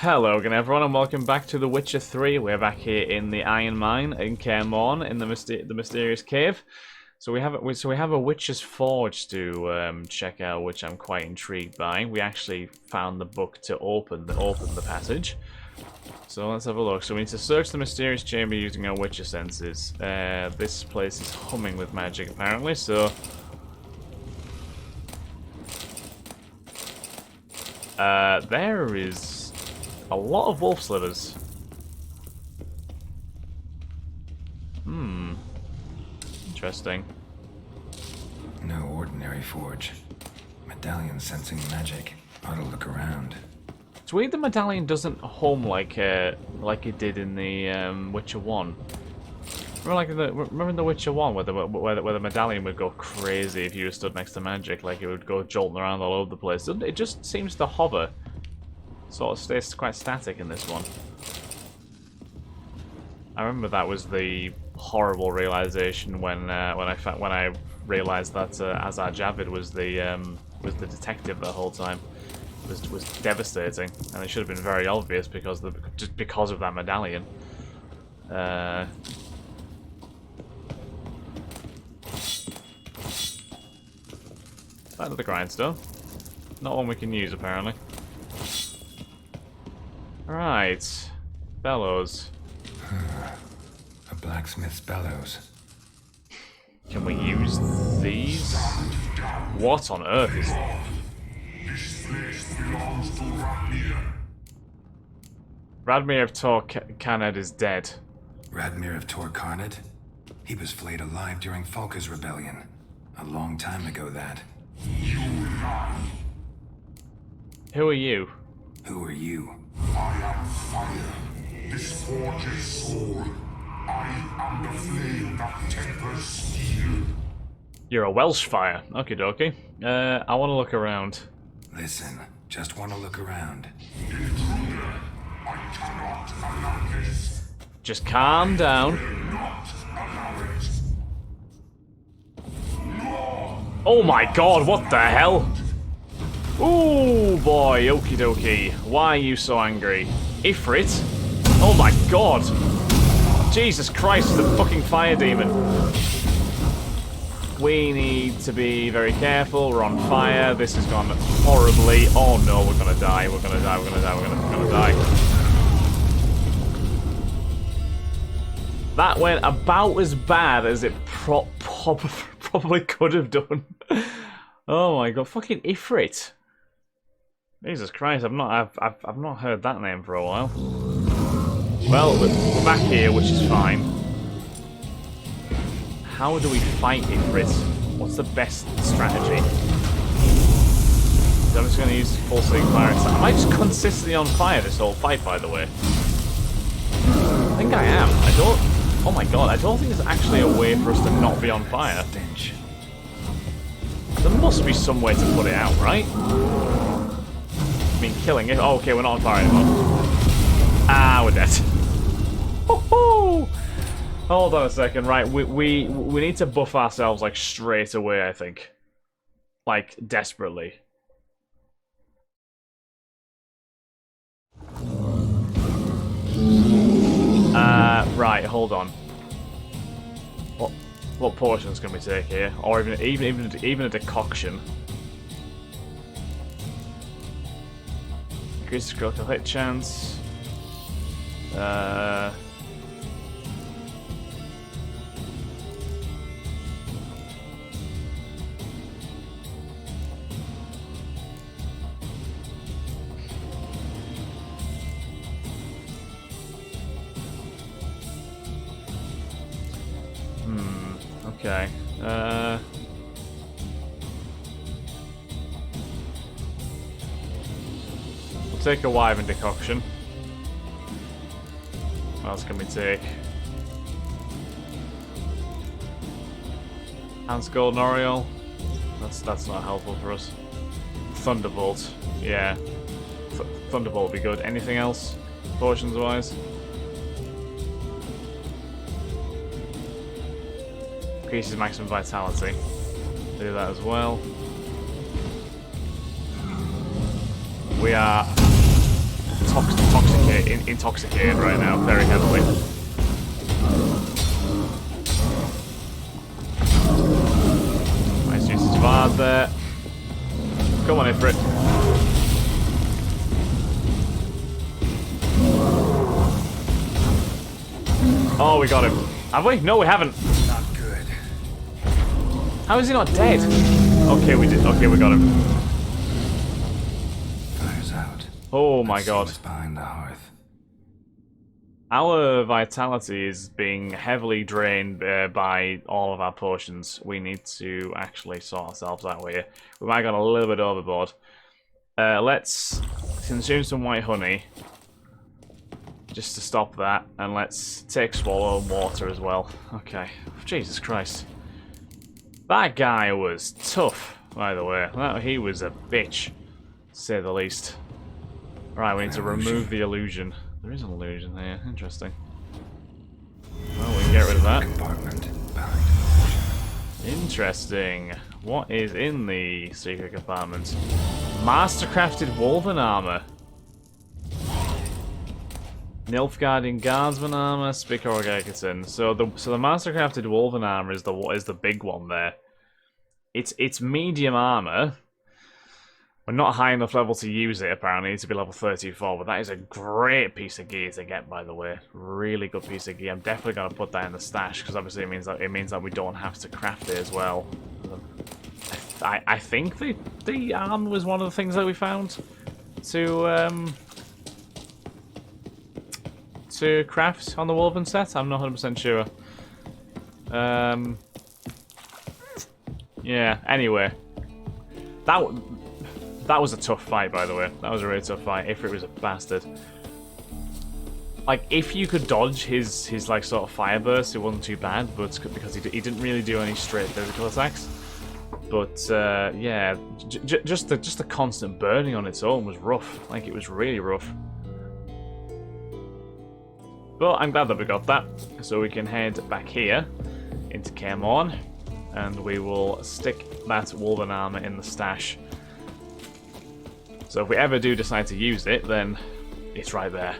Hello again everyone and welcome back to The Witcher 3. We're back here in the Iron Mine in Kaer Morn in the mysterious cave. So we have a Witcher's Forge to check out, which I'm quite intrigued by. We actually found the book to open the passage. So let's have a look. So we need to search the mysterious chamber using our Witcher senses. This place is humming with magic apparently, so there is a lot of wolf slivers. Interesting. No ordinary forge. Medallion sensing magic. Ought to look around. It's weird the medallion doesn't hum like it did in the Witcher 1. Remember in the Witcher 1 where the medallion would go crazy if you were stood next to magic, like it would go jolting around all over the place. It just seems to hover. Sort of stays quite static in this one. I remember that was the horrible realization when I realized that Azar Javid was the detective the whole time. It was devastating, and it should have been very obvious just because of that medallion. Back to the grindstone. Not one we can use apparently. Right, bellows. A blacksmith's bellows. Can we use these? What on earth is... This place belongs to Radmir. Radmir of Tor Khaned is dead. Radmir of Tor Khaned? He was flayed alive during Falka's rebellion. A long time ago, that. You lie. Who are you? Who are you? I am fire. This forge is soul. I am the flame that tempers steel. You're a Welsh fire. Okie dokie. I want to look around. Listen, just want to look around. Intruder, I cannot allow this. Just calm down. Not allow it. No. Oh my god, what the hell? Ooh boy, okie dokie. Why are you so angry? Ifrit? Oh my god! Jesus Christ, the fucking fire demon. We need to be very careful, we're on fire, this has gone horribly. Oh no, we're gonna die, we're gonna die, we're gonna die, we're gonna die. That went about as bad as it probably could have done. Oh my god, fucking Ifrit. Jesus Christ, I've not heard that name for a while. Well, we're back here, which is fine. How do we fight Ifrit? What's the best strategy? So I'm just going to use full swing fire attack. Am I just consistently on fire this whole fight, by the way? I think I am. I don't... Oh my god, I don't think there's actually a way for us to not be on fire. Stench. There must be some way to put it out, right? I mean, killing it. Oh, okay, we're not on fire anymore. Ah, we're dead. Ho-ho! Hold on a second. Right, we need to buff ourselves like straight away. I think, like desperately. Right. Hold on. What portions can we take here, or even a decoction? Increases critical hit chance. Okay. We'll take a Wyvern decoction. What else can we take? Hans Golden Oriole. That's not helpful for us. Thunderbolt. Yeah. Thunderbolt would be good. Anything else? Potions wise? Increases maximum vitality. Do that as well. We are intoxicated right now, very heavily. Nice use of Vard there. Come on in for it. Oh, we got him. Have we? No, we haven't. Not good. How is he not dead? Okay, we did. Okay, we got him. Fire's out. Oh my Let's see god. what's behind the hearth. Our vitality is being heavily drained by all of our potions. We need to actually sort ourselves out here. We might have gone a little bit overboard. Let's consume some white honey. Just to stop that. And let's take swallow and water as well. Okay. Jesus Christ. That guy was tough, by the way. He was a bitch, to say the least. Right, we need to remove the illusion. There is an illusion here. Interesting. Well, we can get rid of that. Compartment behind. Interesting. What is in the secret compartment? Mastercrafted Wolven Armor. Nilfgaardian Guardsman Armor, Spikor Gegerton. So the Mastercrafted Wolven Armor is the big one there. It's medium armor. We're not high enough level to use it, apparently, to be level 34, but that is a great piece of gear to get, by the way. Really good piece of gear. I'm definitely going to put that in the stash, because obviously it means that we don't have to craft it as well. I think the armor was one of the things that we found to craft on the Wolven set. I'm not 100% sure. Yeah, anyway. That was a tough fight, by the way. That was a really tough fight. If it was a bastard. Like, if you could dodge his like sort of fire burst, it wasn't too bad, but because he didn't really do any straight physical attacks. But yeah, just the constant burning on its own was rough. Like, it was really rough. But I'm glad that we got that, so we can head back here into Caermorn, and we will stick that Wolven armor in the stash. So if we ever do decide to use it, then it's right there.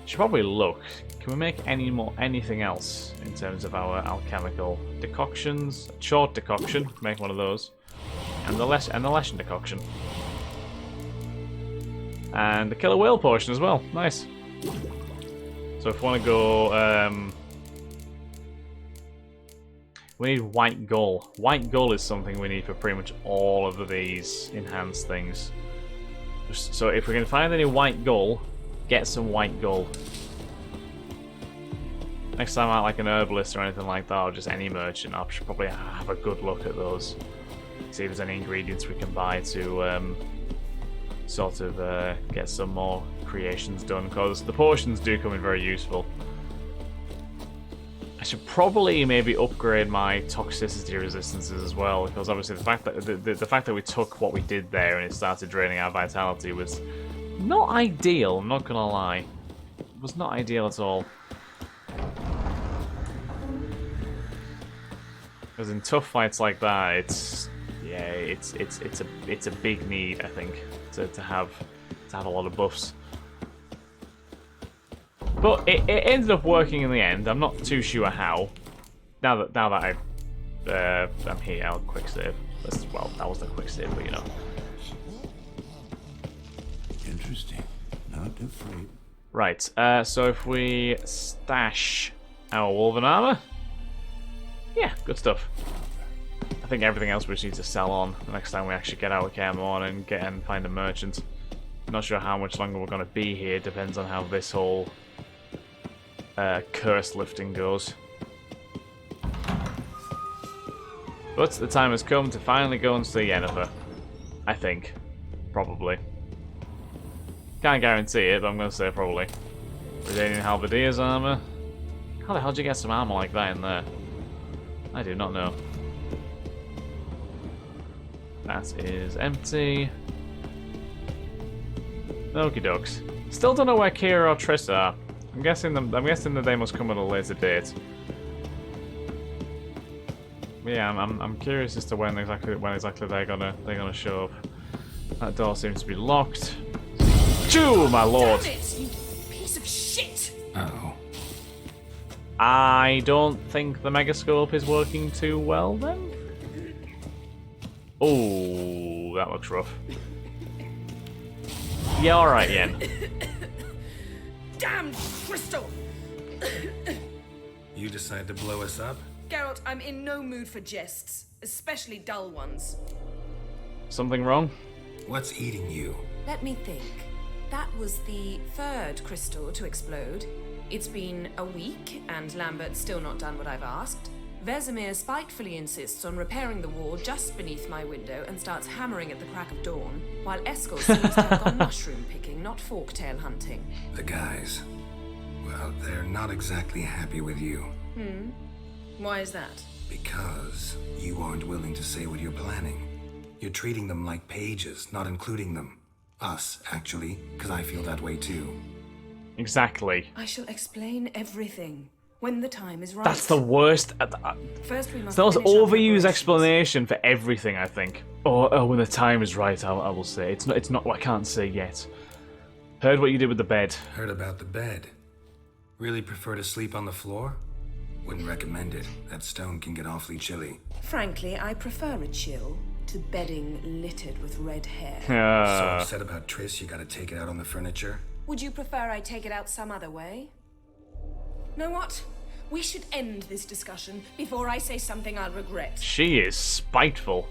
Should probably look. Can we make anything else in terms of our alchemical decoctions? A short decoction, make one of those, and the lesson decoction, and the killer whale potion as well. Nice. So if we want to go, we need white gull. White gull is something we need for pretty much all of these enhanced things. So if we can find any white gull, get some white gull. Next time out, like an herbalist or anything like that, or just any merchant, I should probably have a good look at those. See if there's any ingredients we can buy to sort of get some more creations done, because the potions do come in very useful. I should probably maybe upgrade my toxicity resistances as well, because obviously the fact that we took what we did there and it started draining our vitality was not ideal. I'm not gonna lie, it was not ideal at all. Because in tough fights like that, it's a big need, I think, to have a lot of buffs. But it ended up working in the end. I'm not too sure how. Now that I'm here, I'll quick save. Well, that was the quick save, but you know. Interesting. Not afraid. Right. So if we stash our Wolven armor, yeah, good stuff. I think everything else we just need to sell on the next time we actually get out of Caermorn and find a merchant. Not sure how much longer we're going to be here. Depends on how this whole curse lifting goes. But the time has come to finally go and see Yennefer. I think. Probably. Can't guarantee it, but I'm going to say probably. Redanian Halberdier's armor. How the hell did you get some armor like that in there? I do not know. That is empty. Okie dokes. Still don't know where Ciri or Triss are. I'm guessing that they must come at a later date. Yeah, I'm curious as to when exactly they're gonna show up. That door seems to be locked. Choo, my lord! Damn it, you piece of shit! Uh-oh. I don't think the megascope is working too well then. Oh, that looks rough. Yeah, alright, Yen. Damn crystal! You decide to blow us up? Geralt, I'm in no mood for jests, especially dull ones. Something wrong? What's eating you? Let me think. That was the third crystal to explode. It's been a week, and Lambert's still not done what I've asked. Vesemir spitefully insists on repairing the wall just beneath my window and starts hammering at the crack of dawn, while Eskel seems to have gone mushroom picking, not forktail hunting. The guys. Well, they're not exactly happy with you. Why is that? Because you aren't willing to say what you're planning. You're treating them like pages, not including them. Us, actually, because I feel that way too. Exactly. I shall explain everything when the time is right. That's the worst. First we must It's the most finish our overused preparations. explanation for everything, I think. Oh, when the time is right, I will say. It's not. I can't say yet. Heard what you did with the bed. Heard about the bed. Really prefer to sleep on the floor? Wouldn't recommend it. That stone can get awfully chilly. Frankly, I prefer a chill to bedding littered with red hair. So upset about Triss, you gotta take it out on the furniture? Would you prefer I take it out some other way? Know what? We should end this discussion before I say something I'll regret. She is spiteful.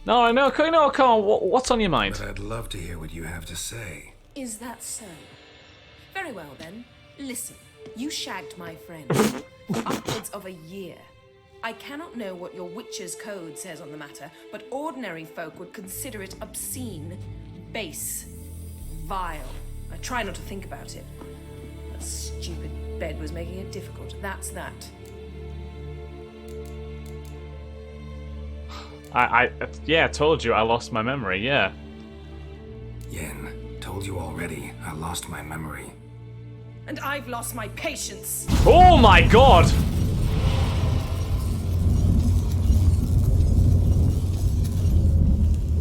No, come on. What's on your mind? But I'd love to hear what you have to say. Is that so? Very well then. Listen, you shagged my friend for upwards of a year. I cannot know what your witch's code says on the matter, but ordinary folk would consider it obscene, base, vile. I try not to think about it. That stupid bed was making it difficult. That's that. I told you I lost my memory, yeah. Yen, told you already, I lost my memory. And I've lost my patience. Oh my god!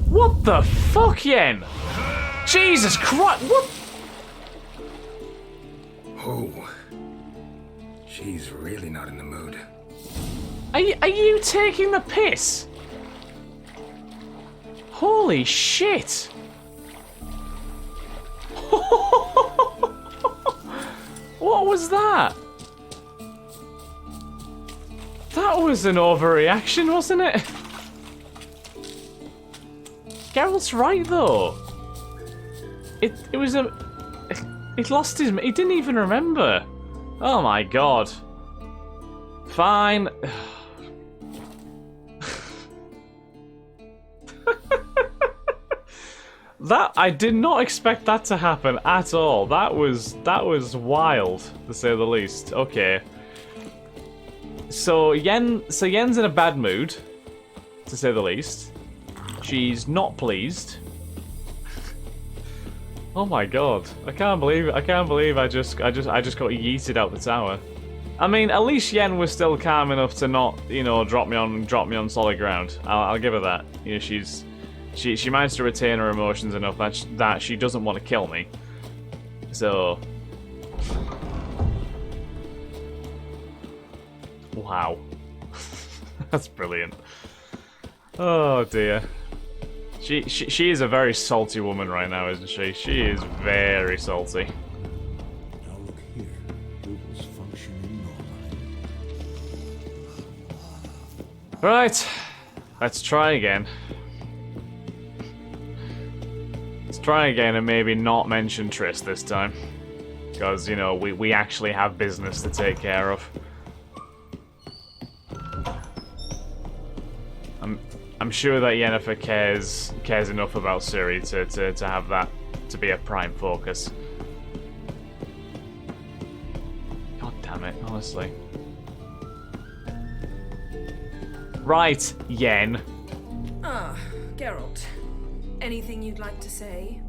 What the fuck, Yen? Jesus Christ, what? Oh. She's really not in the mood. Are you taking the piss? Holy shit! What was that? That was an overreaction, wasn't it? Geralt's right though. It was a. He lost his. He didn't even remember. Oh my god. Fine. That I did not expect that to happen at all. That was wild, to say the least. Okay. So Yen's in a bad mood, to say the least. She's not pleased. Oh my god. I can't believe I just got yeeted out the tower. I mean, at least Yen was still calm enough to not, drop me on solid ground. I'll give her that. She managed to retain her emotions enough that she doesn't want to kill me. So... Wow. That's brilliant. Oh dear. She is a very salty woman right now, isn't she? She is very salty. Now look here. Rubles functioning normally. Right. Let's try again. Let's try again and maybe not mention Triss this time. Because, we actually have business to take care of. I'm sure that Yennefer cares enough about Ciri to have that to be a prime focus. God damn it, honestly. Right, Yen. Ah, Geralt. Anything you'd like to say?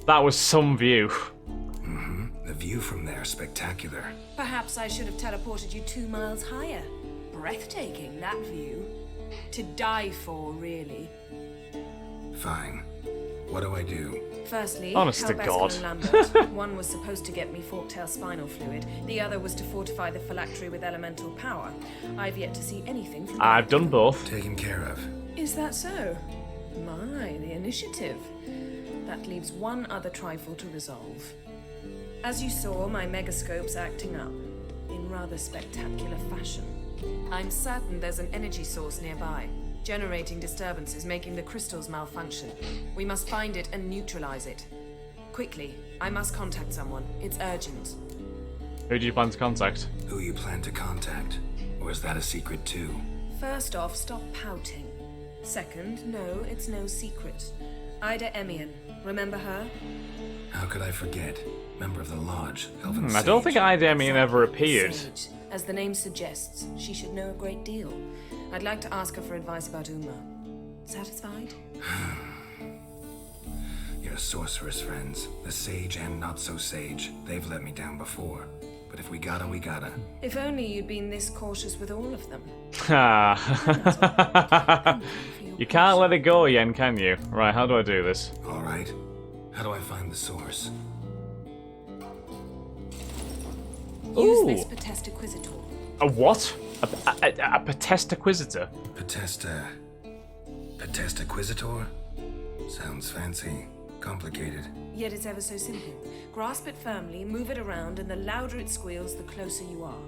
That was some view. Mm-hmm. The view from there, spectacular. Perhaps I should have teleported you 2 miles higher. Breathtaking, that view. To die for, really. Fine. What do I do? Firstly, Honest to help God. Eskel and Lambert. One was supposed to get me forktail spinal fluid. The other was to fortify the phylactery with elemental power. I've yet to see anything from I've done both. Taken care of. Is that so? My, the initiative. That leaves one other trifle to resolve. As you saw, my megascope's acting up, in rather spectacular fashion. I'm certain there's an energy source nearby, generating disturbances, making the crystals malfunction. We must find it and neutralize it. Quickly, I must contact someone. It's urgent. Who do you plan to contact? Who you plan to contact? Or is that a secret too? First off, stop pouting. Second, no, it's no secret. Ida Emian. Remember her? How could I forget? Member of the Lodge, Elven I don't Sage. think Idemian ever appeared. Sage. As the name suggests, she should know a great deal. I'd like to ask her for advice about Uma. Satisfied? Your sorceress friends, the sage and not so sage, they've let me down before. But if we gotta, we gotta. If only you'd been this cautious with all of them. You can't let it go, Yen, can you? Right, how do I do this? All right. How do I find the source? Use Ooh. this Potestaquizitor. A what? A Potestaquizitor? Potestaquizitor? Sounds fancy. Complicated. Yet it's ever so simple. Grasp it firmly, move it around, and the louder it squeals, the closer you are.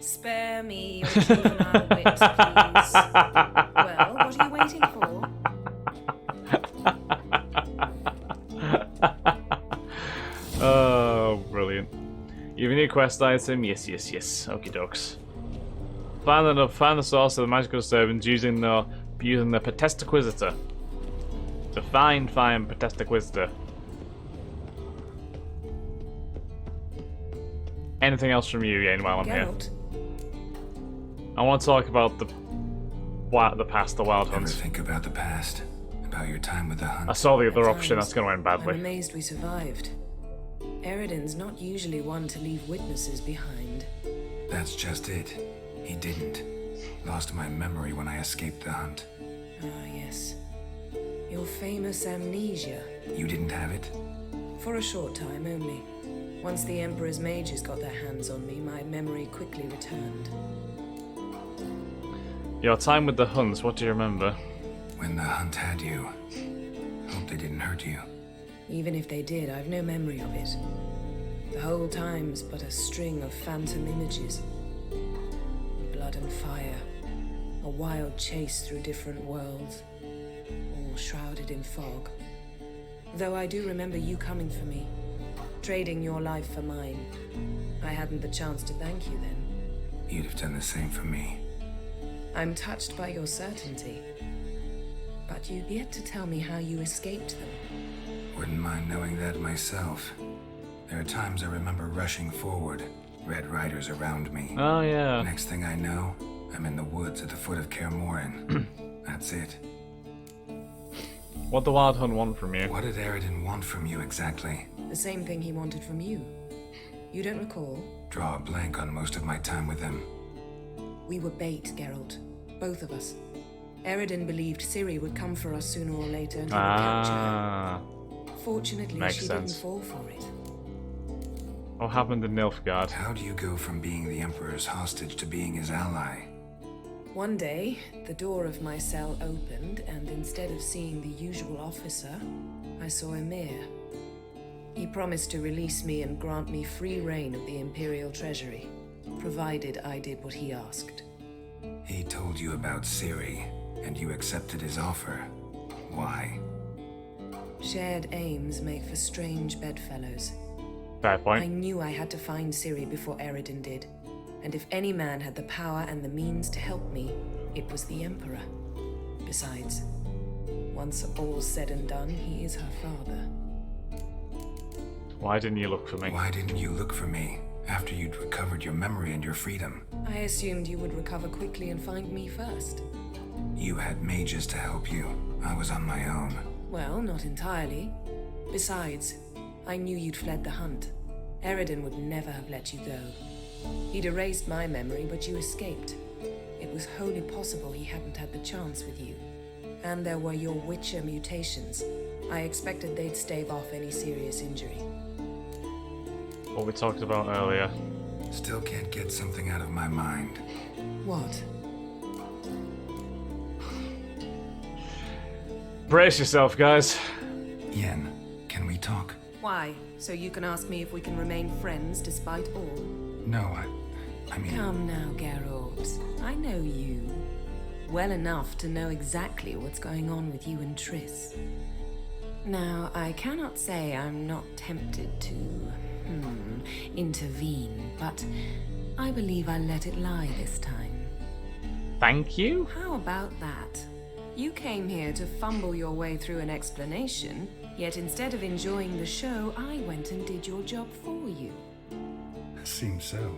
Spare me your juvenile wit, please. Well, what are you waiting for? Oh, brilliant. You have a new quest item? Yes, yes, yes. Okie dokes. Find the source of the magical disturbance using the Potestaquizitor. To find Potestaquizitor. Anything else from you, Yen, while I'm here? Geralt, I want to talk about the past, the Wild Ever Hunt. think about the past? About your time with the I hunt? saw the other At option, times, that's going to end I'm badly. amazed we survived. Eridan's not usually one to leave witnesses behind. That's just it. He didn't. Lost my memory when I escaped the hunt. Ah, yes. Your famous amnesia. You didn't have it? For a short time only. Once the Emperor's mages got their hands on me, my memory quickly returned. Your time with the Hunts, what do you remember? When the hunt had you. Hope they didn't hurt you. Even if they did, I've no memory of it. The whole time's but a string of phantom images. Blood and fire. A wild chase through different worlds. All shrouded in fog. Though I do remember you coming for me. Trading your life for mine. I hadn't the chance to thank you then. You'd have done the same for me. I'm touched by your certainty. But you've yet to tell me how you escaped them. Wouldn't mind knowing that myself. There are times I remember rushing forward, red riders around me. Oh, yeah. Next thing I know, I'm in the woods at the foot of Kaer Morhen. That's it. What the Wild Hunt want from you? What did Eridan want from you exactly? The same thing he wanted from you. You don't recall? Draw a blank on most of my time with him. We were bait, Geralt. Both of us. Eridan believed Ciri would come for us sooner or later and he would capture her. Ah. Fortunately, Makes she sense. didn't fall for it. What happened in Nilfgaard? How do you go from being the Emperor's hostage to being his ally? One day, the door of my cell opened, and instead of seeing the usual officer, I saw Emir. He promised to release me and grant me free reign of the Imperial Treasury, provided I did what he asked. He told you about Ciri, and you accepted his offer. Why? Shared aims make for strange bedfellows. Fair I point. knew I had to find Ciri before Eridan did, and if any man had the power and the means to help me, it was the Emperor. Besides, once all's said and done, he is her father. Why didn't you look for me? Why didn't you look for me after you'd recovered your memory and your freedom? I assumed you would recover quickly and find me first. You had mages to help you. I was on my own. Well, not entirely. Besides, I knew you'd fled the hunt. Eridan would never have let you go. He'd erased my memory, but you escaped. it was wholly possible he hadn't had the chance with you. And there were your Witcher mutations. I expected they'd stave off any serious injury. What we talked about earlier. Still can't get something out of my mind. What? Brace yourself, guys. Yen, can we talk? Why? So you can ask me if we can remain friends despite all? No, I mean... Come now, Geralt. I know you. Well enough to know exactly what's going on with you and Triss. Now, I cannot say I'm not tempted to, intervene, but I believe I'll let it lie this time. Thank you? How about that? You came here to fumble your way through an explanation, yet instead of enjoying the show, I went and did your job for you. Seems so.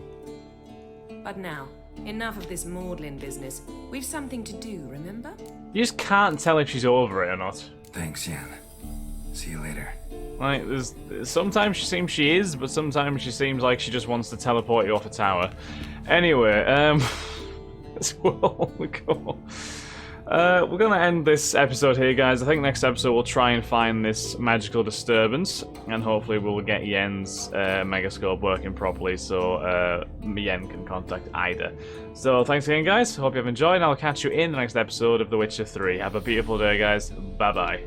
But now, enough of this maudlin business. We've something to do, remember? You just can't tell if she's over it or not. Thanks, Yen. See you later. Like, sometimes she seems she is, but sometimes she seems like she just wants to teleport you off a tower. Anyway, that's where we go. We're gonna end this episode here, guys. I think next episode we'll try and find this magical disturbance, and hopefully we'll get Yen's megascope working properly, so Yen can contact Ida. So thanks again, guys. Hope you have enjoyed, and I'll catch you in the next episode of The Witcher 3. Have a beautiful day, guys. Bye bye.